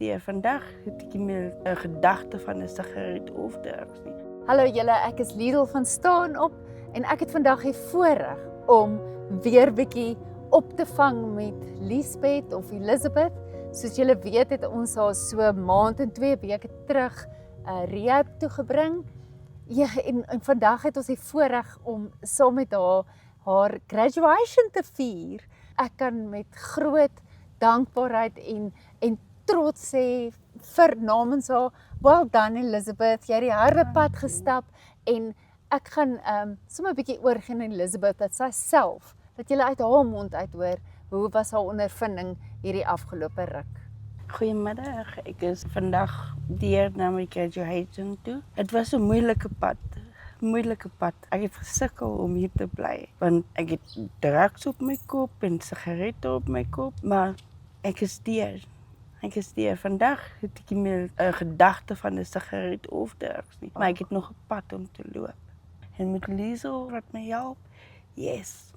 Ja, vandag het ek nie meer 'n gedagte van 'n sigaret of drugs nie. Hallo julle, ek is Liedel van Staan Op en ek het vandag die voorreg om weer bietjie op te vang met Liesbeth of Elizabeth. Soos julle weet het ons haar so 'n maand en 2 weke terug rehab toe gebring. Ja, en vandag het ons die voorreg om saam met haar graduation te vier. Ek kan met groot dankbaarheid en trots sê vir namens haar, well done Elizabeth, jy het die harde pad gestap en ek gaan sommer 'n bietjie oorgee aan Elizabeth dat sy self, dat julle uit haar mond uit hoor, hoe was haar ondervinding hierdie afgelope ruk? Goeiemiddag, ek is vandag deur na my graduation toe. Het was 'n moeilike pad. Ek het gesukkel om hier te bly, want ek het drugs op my kop en sigarette op my kop, maar ek is deur. Vandag het ek nie meer 'n gedagte van 'n sigaret of drugs nie, maar ek het nog 'n pad om te loop. En met Liesel wat my help, yes,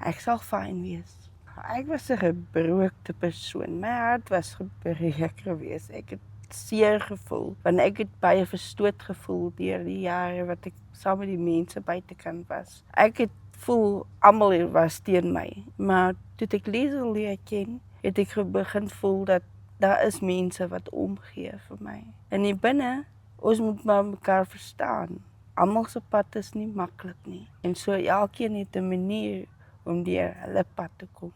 ek sal fyn wees. Ek was 'n gebroke persoon. My hart was gebreek geweest. Ek het seer gevoel, want ek het baie verstoot gevoel deur die jare wat ek saam met die mense buitekant was. Ek het voel almal was teen my, maar toe ek Liesel leer ken, het ek begin voel dat daar is mense wat omgee vir my. En hier binne, ons moet maar mekaar verstaan. Almal se pad is nie maklik nie. En so elkeen het 'n manier om deur hulle pad te kom.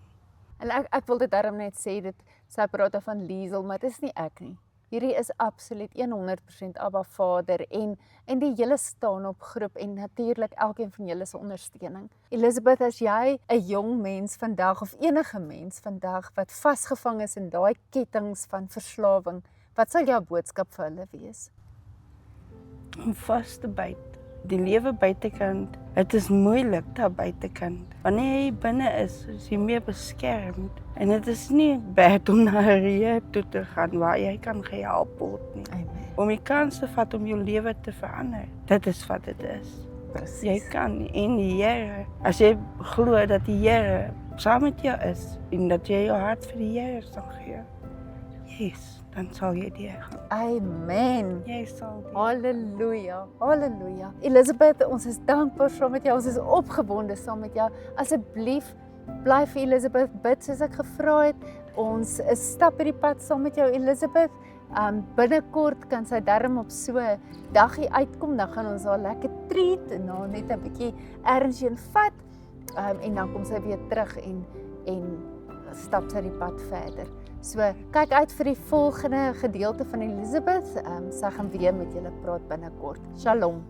En ek wil dit daarom net sê, sy praat van Liesel, maar dit is nie ek nie. Hierdie is absoluut 100% Abba Vader en die hele Staan Op groep en natuurlik elkeen van julle se ondersteuning. Elizabeth, as jy 'n jong mens vandag of enige mens vandag wat vasgevang is in daai kettinge van verslawing, wat sal jou boodskap vir hulle wees? Om vas te byt. Die lewe buitekant, dit is moeilik daar buitekant. Wanneer jy binne is jy meer beskermd. En dit is nie bad om na 'n rehab toe te gaan waar jy kan gehelp word nie. Amen. Om die kans te vat om jou lewe te verander. Dit is wat dit is. Presies. Jy kan en die Here, as jy glo dat die Here saam met jou is en dat jy jou hart vir die Here sal gee. Yes, dan sal jy die gaan. Amen. Jy sal die. Halleluja, halleluja. Elizabeth, ons is dankbaar saam met jou, ons is opgewonde saam met jou. Asseblief, bly vir Elizabeth bid soos ek gevra het. Ons stap hierdie pad saam met jou, Elizabeth. Binnekort kan sy darm op so 'n daggie uitkom, dan gaan ons haar lekker treat en dan net 'n bietjie ernstig vat. En dan kom sy weer terug en stap sy die pad verder. So, kyk uit vir die volgende gedeelte van Elizabeth. Sy gaan weer met julle praat binnekort. Shalom.